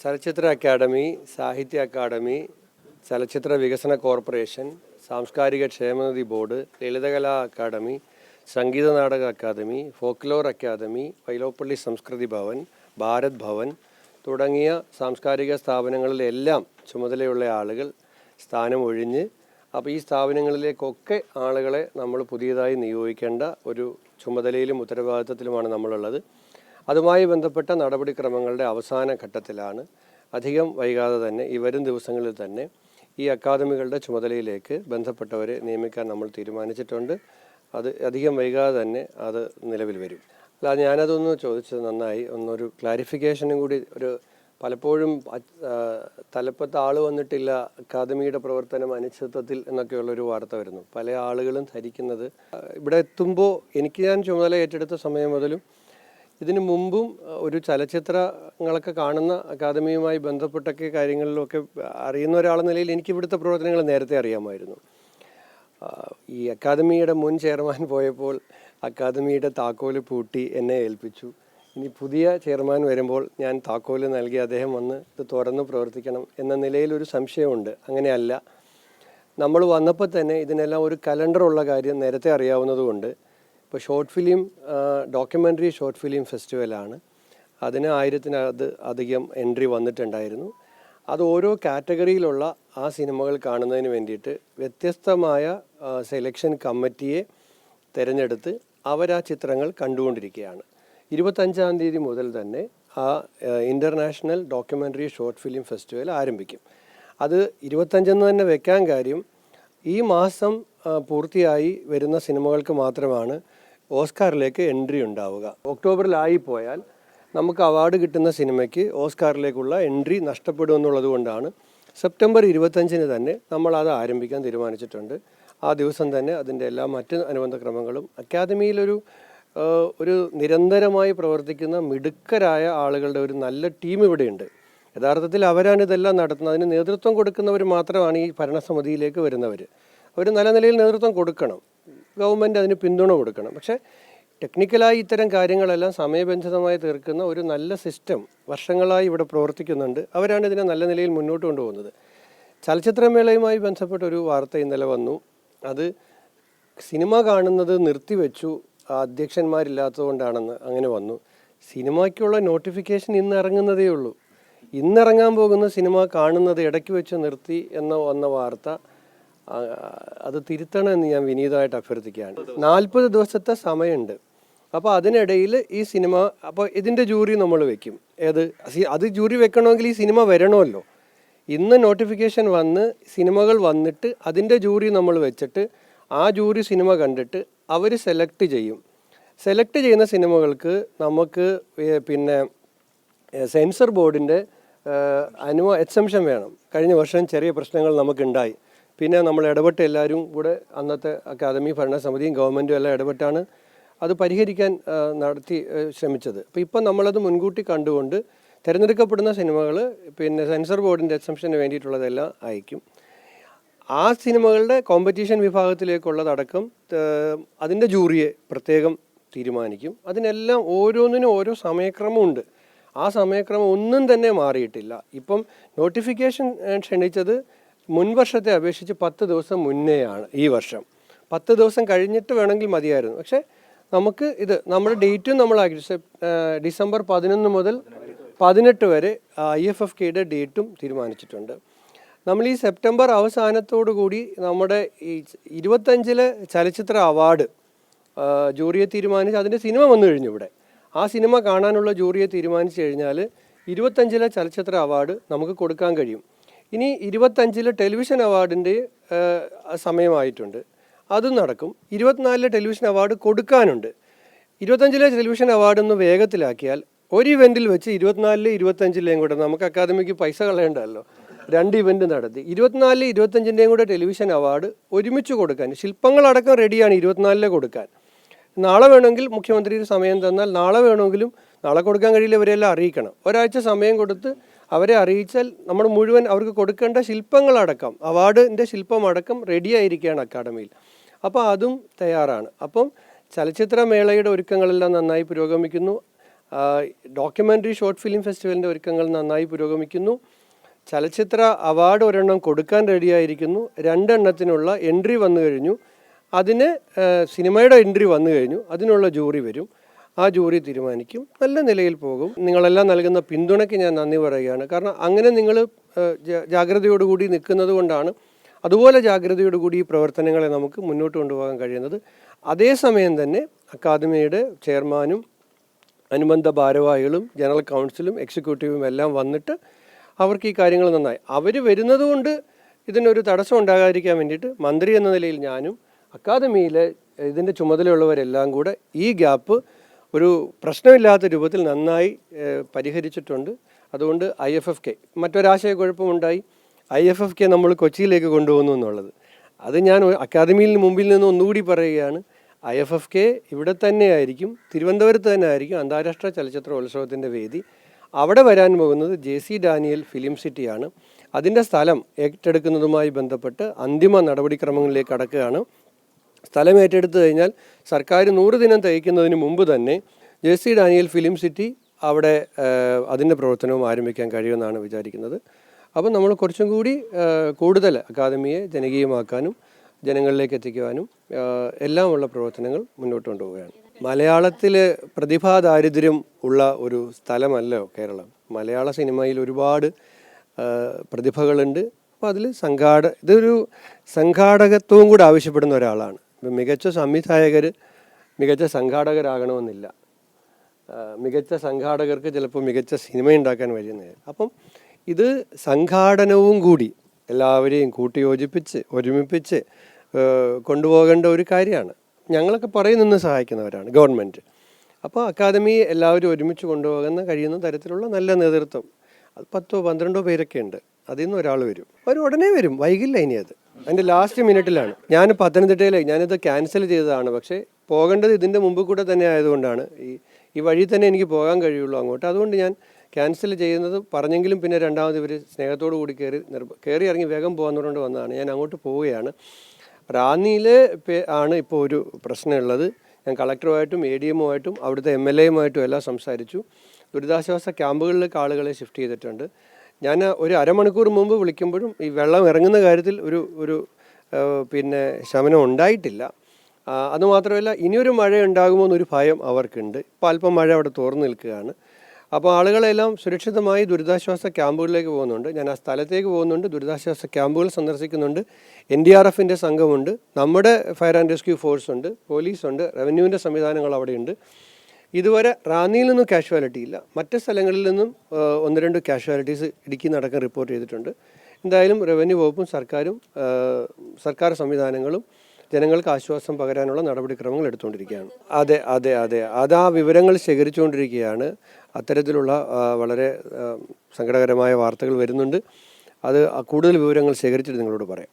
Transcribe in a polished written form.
ചലച്ചിത്ര അക്കാദമി, സാഹിത്യ അക്കാദമി, ചലച്ചിത്ര വികസന കോർപ്പറേഷൻ, സാംസ്കാരിക ക്ഷേമനിധി board, Lalithakala academy, Sangeetha Nataka academy, folklore academy, Vyloppilli സംസ്കൃതി ഭവൻ, ഭാരത് ഭവൻ തുടങ്ങിയ സാംസ്കാരിക സ്ഥാപനങ്ങളിലെല്ലാം ചുമതലയുള്ള ആളുകൾ സ്ഥാനം ഒഴിഞ്ഞ്, അപ്പോൾ ഈ സ്ഥാപനങ്ങളിലേക്കൊക്കെ ആളുകളെ നമ്മൾ പുതിയതായി നിയോഗിക്കേണ്ട ഒരു ചുമതലയിലും ഉത്തരവാദിത്തത്തിലുമാണ് നമ്മളുള്ളത്. അതുമായി ബന്ധപ്പെട്ട നടപടിക്രമങ്ങളുടെ അവസാന ഘട്ടത്തിലാണ്. അധികം വൈകാതെ തന്നെ ഈ വരും ദിവസങ്ങളിൽ തന്നെ ഈ അക്കാദമികളുടെ ചുമതലയിലേക്ക് ബന്ധപ്പെട്ടവരെ നിയമിക്കാൻ നമ്മൾ തീരുമാനിച്ചിട്ടുണ്ട്. അത് അധികം വൈകാതെ തന്നെ അത് നിലവിൽ വരും. അല്ല, ഞാനതൊന്ന് ചോദിച്ചത് നന്നായി. ഒന്നൊരു ക്ലാരിഫിക്കേഷനും കൂടി. പലപ്പോഴും തലപ്പത്ത് ആൾ വന്നിട്ടില്ല, അക്കാദമിയുടെ പ്രവർത്തനം അനിശ്ചിതത്വത്തിൽ എന്നൊക്കെയുള്ളൊരു വാർത്ത വരുന്നു. പല ആളുകളും ധരിക്കുന്നത് ഇവിടെ എത്തുമ്പോൾ, ഞാൻ ചുമതല ഏറ്റെടുത്ത സമയം മുതലും ഇതിനു മുമ്പും ഒരു ചലച്ചിത്രങ്ങളൊക്കെ കാണുന്ന അക്കാദമിയുമായി ബന്ധപ്പെട്ടൊക്കെ കാര്യങ്ങളിലൊക്കെ അറിയുന്ന ഒരാളെന്ന നിലയിൽ എനിക്ക് ഇവിടുത്തെ പ്രവർത്തനങ്ങൾ നേരത്തെ അറിയാമായിരുന്നു. ഈ അക്കാദമിയുടെ മുൻ ചെയർമാൻ പോയപ്പോൾ അക്കാദമിയുടെ താക്കോല് പൂട്ടി എന്നെ ഏൽപ്പിച്ചു. ഇനി പുതിയ ചെയർമാൻ വരുമ്പോൾ ഞാൻ താക്കോല് നൽകി അദ്ദേഹം വന്ന് ഇത് തുറന്ന് പ്രവർത്തിക്കണം എന്ന നിലയിലൊരു സംശയമുണ്ട്. അങ്ങനെയല്ല, നമ്മൾ വന്നപ്പോൾ തന്നെ ഇതിനെല്ലാം ഒരു കലണ്ടറുള്ള കാര്യം നേരത്തെ അറിയാവുന്നതുകൊണ്ട്, ഇപ്പോൾ short film, documentary short film ഫെസ്റ്റിവലാണ്. അതിന് 1000 അധികം എൻട്രി വന്നിട്ടുണ്ടായിരുന്നു. അത് ഓരോ കാറ്റഗറിയിലുള്ള ആ സിനിമകൾ കാണുന്നതിന് വേണ്ടിയിട്ട് വ്യത്യസ്തമായ സെലക്ഷൻ കമ്മിറ്റിയെ തിരഞ്ഞെടുത്ത് അവരാ ചിത്രങ്ങൾ കണ്ടുകൊണ്ടിരിക്കുകയാണ്. 25-ാം തീയതി മുതൽ തന്നെ ആ international documentary short film festival ആരംഭിക്കും. അത് 25 തന്നെ വെക്കാൻ കാര്യം, ഈ മാസം പൂർത്തിയായി വരുന്ന സിനിമകൾക്ക് മാത്രമാണ് ഓസ്കാറിലേക്ക് എൻട്രി ഉണ്ടാവുക. ഒക്ടോബറിലായി പോയാൽ നമുക്ക് അവാർഡ് കിട്ടുന്ന സിനിമയ്ക്ക് ഓസ്കാറിലേക്കുള്ള എൻട്രി നഷ്ടപ്പെടുമെന്നുള്ളത് കൊണ്ടാണ് സെപ്റ്റംബർ 25 തന്നെ നമ്മളത് ആരംഭിക്കാൻ തീരുമാനിച്ചിട്ടുണ്ട്. ആ ദിവസം തന്നെ അതിൻ്റെ എല്ലാ മറ്റ് അനുബന്ധ ക്രമങ്ങളും അക്കാദമിയിലൊരു നിരന്തരമായി പ്രവർത്തിക്കുന്ന മിടുക്കരായ ആളുകളുടെ ഒരു നല്ല ടീം ഇവിടെയുണ്ട്. യഥാർത്ഥത്തിൽ അവരാണ് ഇതെല്ലാം നടത്തുന്നത്. അതിന് നേതൃത്വം കൊടുക്കുന്നവർ മാത്രമാണ് ഈ ഭരണസമിതിയിലേക്ക് വരുന്നവർ. അവർ നല്ല നിലയിൽ നേതൃത്വം കൊടുക്കണം, ഗവൺമെൻറ് അതിന് പിന്തുണ കൊടുക്കണം. പക്ഷേ ടെക്നിക്കലായി ഇത്തരം കാര്യങ്ങളെല്ലാം സമയബന്ധിതമായി തീർക്കുന്ന ഒരു നല്ല സിസ്റ്റം വർഷങ്ങളായി ഇവിടെ പ്രവർത്തിക്കുന്നുണ്ട്. അവരാണ് ഇതിനെ നല്ല നിലയിൽ മുന്നോട്ട് കൊണ്ടുപോകുന്നത്. ചലച്ചിത്രമേളയുമായി ബന്ധപ്പെട്ട ഒരു വാർത്ത ഇന്നലെ വന്നു. അത് സിനിമ കാണുന്നത് നിർത്തിവെച്ചു, അധ്യക്ഷന്മാരില്ലാത്തതുകൊണ്ടാണെന്ന് അങ്ങനെ വന്നു. സിനിമയ്ക്കുള്ള നോട്ടിഫിക്കേഷൻ ഇന്ന് ഇറങ്ങുന്നതേ ഉള്ളൂ. ഇന്നിറങ്ങാൻ പോകുന്ന സിനിമ കാണുന്നത് ഇടയ്ക്ക് വെച്ച് നിർത്തി വന്ന വാർത്ത, അത് തിരുത്തണമെന്ന് ഞാൻ വിനീതമായിട്ട് അഭ്യർത്ഥിക്കുകയാണ്. 40 ദിവസത്തെ സമയമുണ്ട്. അപ്പോൾ അതിനിടയിൽ ഈ സിനിമ, അപ്പോൾ ഇതിൻ്റെ ജൂറി നമ്മൾ വെക്കും. അത് ജൂറി വെക്കണമെങ്കിൽ ഈ സിനിമ വരണമല്ലോ. ഇന്ന് നോട്ടിഫിക്കേഷൻ വന്ന് സിനിമകൾ വന്നിട്ട് അതിൻ്റെ ജൂറി നമ്മൾ വെച്ചിട്ട് ആ ജൂറി സിനിമ കണ്ടിട്ട് അവർ സെലക്ട് ചെയ്യും. സെലക്ട് ചെയ്യുന്ന സിനിമകൾക്ക് നമുക്ക് പിന്നെ സെൻസർ ബോർഡിൻ്റെ എക്സംഷൻ വേണം. കഴിഞ്ഞ വർഷം ചെറിയ പ്രശ്നങ്ങൾ നമുക്കുണ്ടായി. പിന്നെ നമ്മൾ ഇടപെട്ട് എല്ലാവരും കൂടെ, അന്നത്തെ അക്കാദമി ഭരണസമിതിയും ഗവൺമെൻറ്റും എല്ലാം ഇടപെട്ടാണ് അത് പരിഹരിക്കാൻ ശ്രമിച്ചത്. അപ്പോൾ ഇപ്പം നമ്മളത് മുൻകൂട്ടി കണ്ടുകൊണ്ട് തിരഞ്ഞെടുക്കപ്പെടുന്ന സിനിമകൾ പിന്നെ സെൻസർ ബോർഡിൻ്റെ എക്സംഷന് വേണ്ടിയിട്ടുള്ളതെല്ലാം അയക്കും. ആ സിനിമകളുടെ കോമ്പറ്റീഷൻ വിഭാഗത്തിലേക്കുള്ളതടക്കം അതിൻ്റെ ജൂറിയെ പ്രത്യേകം തീരുമാനിക്കും. അതിനെല്ലാം ഓരോന്നിനും ഓരോ സമയക്രമമുണ്ട്. ആ സമയക്രമം ഒന്നും തന്നെ മാറിയിട്ടില്ല. ഇപ്പം നോട്ടിഫിക്കേഷൻ ക്ഷണിച്ചത് മുൻവർഷത്തെ അപേക്ഷിച്ച് 10 ദിവസം മുന്നേയാണ്. ഈ വർഷം 10 ദിവസം കഴിഞ്ഞിട്ട് വേണമെങ്കിൽ മതിയായിരുന്നു. പക്ഷേ നമുക്ക് നമ്മുടെ ഡേറ്റും നമ്മളാക്കി ഡിസംബർ 11 മുതൽ 18 വരെ IFFKയുടെ ഡേറ്റും തീരുമാനിച്ചിട്ടുണ്ട്. നമ്മൾ ഈ സെപ്റ്റംബർ അവസാനത്തോടു കൂടി നമ്മുടെ ഈ 25 ചലച്ചിത്ര അവാർഡ് ജൂറിയെ തീരുമാനിച്ച് അതിൻ്റെ സിനിമ വന്നു കഴിഞ്ഞു. ഇവിടെ ആ സിനിമ കാണാനുള്ള ജൂറിയെ തീരുമാനിച്ചു കഴിഞ്ഞാൽ 25 ചലച്ചിത്ര അവാർഡ് നമുക്ക് കൊടുക്കാൻ കഴിയും. ഇനി 25 ടെലിവിഷൻ അവാർഡിൻ്റെ സമയമായിട്ടുണ്ട്, അതും നടക്കും. 24 ടെലിവിഷൻ അവാർഡ് കൊടുക്കാനുണ്ട്. 25 ടെലിവിഷൻ അവാർഡൊന്ന് വേഗത്തിലാക്കിയാൽ ഒരു ഇവൻറ്റിൽ വെച്ച് 24 25 കൂടെ നമുക്ക് അക്കാദമിക്ക് പൈസ കളയേണ്ടല്ലോ. 2 ഇവൻറ്റ് നടത്തി 24 25 കൂടെ ടെലിവിഷൻ അവാർഡ് ഒരുമിച്ച് കൊടുക്കാൻ ശില്പങ്ങളടക്കം റെഡിയാണ്. 24 കൊടുക്കാൻ നാളെ വേണമെങ്കിൽ മുഖ്യമന്ത്രി സമയം തന്നാൽ നാളെ വേണമെങ്കിലും, നാളെ കൊടുക്കാൻ കഴിയില്ല, ഇവരെല്ലാം അറിയിക്കണം. ഒരാഴ്ച സമയം കൊടുത്ത് അവരെ അറിയിച്ചാൽ നമ്മൾ മുഴുവൻ അവർക്ക് കൊടുക്കേണ്ട ശില്പങ്ങളടക്കം, അവാർഡിൻ്റെ ശില്പമടക്കം റെഡിയായിരിക്കുകയാണ് അക്കാദമിയിൽ. അപ്പോൾ അതും തയ്യാറാണ്. അപ്പം ചലച്ചിത്രമേളയുടെ ഒരുക്കങ്ങളെല്ലാം നന്നായി പുരോഗമിക്കുന്നു. ഡോക്യുമെൻ്ററി ഷോർട്ട് ഫിലിം ഫെസ്റ്റിവലിൻ്റെ ഒരുക്കങ്ങൾ നന്നായി പുരോഗമിക്കുന്നു. ചലച്ചിത്ര അവാർഡ് ഒരെണ്ണം കൊടുക്കാൻ റെഡിയായിരിക്കുന്നു. 2 എണ്ണത്തിനുള്ള എൻട്രി വന്നു കഴിഞ്ഞു. അതിന് സിനിമയുടെ എൻട്രി വന്നു കഴിഞ്ഞു. അതിനുള്ള ജൂറി വരും. ആ ജൂറി തീരുമാനിക്കും. നല്ല നിലയിൽ പോകും. നിങ്ങളെല്ലാം നൽകുന്ന പിന്തുണയ്ക്ക് ഞാൻ നന്ദി പറയുകയാണ്. കാരണം അങ്ങനെ നിങ്ങൾ ജാഗ്രതയോടുകൂടി നിൽക്കുന്നത് കൊണ്ടാണ് അതുപോലെ ജാഗ്രതയോടുകൂടി ഈ പ്രവർത്തനങ്ങളെ നമുക്ക് മുന്നോട്ട് കൊണ്ടുപോകാൻ കഴിയുന്നത്. അതേസമയം തന്നെ അക്കാദമിയുടെ ചെയർമാനും അനുബന്ധ ഭാരവാഹികളും ജനറൽ കൗൺസിലും എക്സിക്യൂട്ടീവും എല്ലാം വന്നിട്ട് അവർക്ക് ഈ കാര്യങ്ങൾ നന്നായി അവർ വരുന്നത് കൊണ്ട് ഇതിനൊരു തടസ്സം ഉണ്ടാകാതിരിക്കാൻ വേണ്ടിയിട്ട് മന്ത്രി എന്ന നിലയിൽ ഞാനും അക്കാദമിയിലെ ഇതിൻ്റെ ചുമതലയുള്ളവരെല്ലാം കൂടെ ഈ ഗ്യാപ്പ് ഒരു പ്രശ്നമില്ലാത്ത രൂപത്തിൽ നന്നായി പരിഹരിച്ചിട്ടുണ്ട്. അതുകൊണ്ട് IFFK മറ്റൊരാശയക്കുഴപ്പമുണ്ടായി. IFFK നമ്മൾ കൊച്ചിയിലേക്ക് കൊണ്ടുപോകുന്നു എന്നുള്ളത് അത് ഞാൻ അക്കാദമിയിൽ മുമ്പിൽ നിന്ന് ഒന്നുകൂടി പറയുകയാണ്. IFFK ഇവിടെ തന്നെയായിരിക്കും, തിരുവനന്തപുരത്ത് തന്നെ ആയിരിക്കും അന്താരാഷ്ട്ര ചലച്ചിത്രോത്സവത്തിൻ്റെ വേദി. അവിടെ വരാൻ പോകുന്നത് JC ഡാനിയൽ ഫിലിം സിറ്റിയാണ്. അതിൻ്റെ സ്ഥലം ഏറ്റെടുക്കുന്നതുമായി ബന്ധപ്പെട്ട് അന്തിമ നടപടിക്രമങ്ങളിലേക്ക് കടക്കുകയാണ്. സ്ഥലം ഏറ്റെടുത്തു കഴിഞ്ഞാൽ സർക്കാർ 100 ദിനം തികയ്ക്കുന്നതിന് മുമ്പ് തന്നെ JC ഡാനിയൽ ഫിലിം സിറ്റി അവിടെ അതിൻ്റെ പ്രവർത്തനവും ആരംഭിക്കാൻ കഴിയുമെന്നാണ് വിചാരിക്കുന്നത്. അപ്പോൾ നമ്മൾ കുറച്ചും കൂടി കൂടുതൽ അക്കാദമിയെ ജനകീയമാക്കാനും ജനങ്ങളിലേക്ക് എത്തിക്കുവാനും എല്ലാമുള്ള പ്രവർത്തനങ്ങൾ മുന്നോട്ട് കൊണ്ടുപോവുകയാണ്. മലയാളത്തിൽ പ്രതിഭാ ദാരിദ്ര്യം ഉള്ള ഒരു സ്ഥലമല്ലോ കേരളം. മലയാള സിനിമയിൽ ഒരുപാട് പ്രതിഭകളുണ്ട്. അപ്പോൾ അതിൽ ഇതൊരു സംഘാടകത്വവും കൂടെ ആവശ്യപ്പെടുന്ന ഒരാളാണ്. മികച്ച സംവിധായകർ മികച്ച സംഘാടകരാകണമെന്നില്ല. മികച്ച സംഘാടകർക്ക് ചിലപ്പോൾ മികച്ച സിനിമ ഉണ്ടാക്കാൻ കഴിയുന്നത്. അപ്പം ഇത് സംഘാടനവും കൂടി എല്ലാവരെയും കൂട്ടിയോജിപ്പിച്ച് ഒരുമിപ്പിച്ച് കൊണ്ടുപോകേണ്ട ഒരു കാര്യമാണ്. ഞങ്ങളൊക്കെ പുറകിൽ നിന്ന് സഹായിക്കുന്നവരാണ് ഗവൺമെൻറ്. അപ്പോൾ അക്കാദമി എല്ലാവരും ഒരുമിച്ച് കൊണ്ടുപോകുന്ന കഴിയുന്ന തരത്തിലുള്ള നല്ല നേതൃത്വം അത് 10-12 പേരൊക്കെ ഉണ്ട്. അതിൽ നിന്ന് ഒരാൾ വരും. അവർ ഉടനെ വരും, വൈകില്ല. ഇനി അതിൻ്റെ ലാസ്റ്റ് മിനിറ്റിലാണ്. ഞാൻ പത്തനംതിട്ടയിലേക്ക് ഞാനിത് ക്യാൻസൽ ചെയ്തതാണ്. പക്ഷേ പോകേണ്ടത് ഇതിൻ്റെ മുമ്പ് കൂടെ തന്നെ ആയതുകൊണ്ടാണ് ഈ വഴി തന്നെ എനിക്ക് പോകാൻ കഴിയുള്ളൂ അങ്ങോട്ട്. അതുകൊണ്ട് ഞാൻ ക്യാൻസൽ ചെയ്യുന്നത് പറഞ്ഞെങ്കിലും പിന്നെ രണ്ടാമത് ഇവർ സ്നേഹത്തോടു കൂടി കയറി ഇറങ്ങി വേഗം പോകാന്നുകൊണ്ട് വന്നതാണ്. ഞാൻ അങ്ങോട്ട് പോവുകയാണ്. റാന്നിയിൽ ആണ് ഇപ്പോൾ ഒരു പ്രശ്നമുള്ളത്. ഞാൻ കളക്ടറുമായിട്ടും ADM-ഉമായിട്ടും അവിടുത്തെ MLA-യുമായിട്ടും എല്ലാം സംസാരിച്ചു. ദുരിതാശ്വാസ ക്യാമ്പുകളിലേക്ക് ആളുകളെ ഷിഫ്റ്റ് ചെയ്തിട്ടുണ്ട്. ഞാൻ ഒരു അരമണിക്കൂർ മുമ്പ് വിളിക്കുമ്പോഴും ഈ വെള്ളം ഇറങ്ങുന്ന കാര്യത്തിൽ ഒരു ശമനം ഉണ്ടായിട്ടില്ല. അതുമാത്രമല്ല ഇനിയൊരു മഴ ഉണ്ടാകുമോ എന്നൊരു ഭയം അവർക്കുണ്ട്. ഇപ്പോൾ അല്പം മഴ അവിടെ തോർന്നു നിൽക്കുകയാണ്. അപ്പോൾ ആളുകളെല്ലാം സുരക്ഷിതമായി ദുരിതാശ്വാസ ക്യാമ്പുകളിലേക്ക് പോകുന്നുണ്ട്. ഞാൻ ആ സ്ഥലത്തേക്ക് പോകുന്നുണ്ട്, ദുരിതാശ്വാസ ക്യാമ്പുകൾ സന്ദർശിക്കുന്നുണ്ട്. NDRFൻ്റെ സംഘമുണ്ട്, നമ്മുടെ ഫയർ ആൻഡ് റെസ്ക്യൂ ഫോഴ്സ് ഉണ്ട്, പോലീസുണ്ട്, റവന്യൂവിൻ്റെ സംവിധാനങ്ങൾ അവിടെയുണ്ട്. ഇതുവരെ റാന്നിയിൽ നിന്നും കാഷ്വാലിറ്റി ഇല്ല. മറ്റ് സ്ഥലങ്ങളിൽ നിന്നും 1-2 കാഷ്വാലിറ്റീസ് ഇടുക്കി നടക്കാൻ റിപ്പോർട്ട് ചെയ്തിട്ടുണ്ട്. എന്തായാലും റവന്യൂ വകുപ്പും സർക്കാർ സംവിധാനങ്ങളും ജനങ്ങൾക്ക് ആശ്വാസം പകരാനുള്ള നടപടിക്രമങ്ങൾ എടുത്തുകൊണ്ടിരിക്കുകയാണ്. അതെ അത് ആ വിവരങ്ങൾ ശേഖരിച്ചുകൊണ്ടിരിക്കുകയാണ്. അത്തരത്തിലുള്ള വളരെ സങ്കടകരമായ വാർത്തകൾ വരുന്നുണ്ട്. അത് കൂടുതൽ വിവരങ്ങൾ ശേഖരിച്ചിട്ട് നിങ്ങളോട് പറയാം.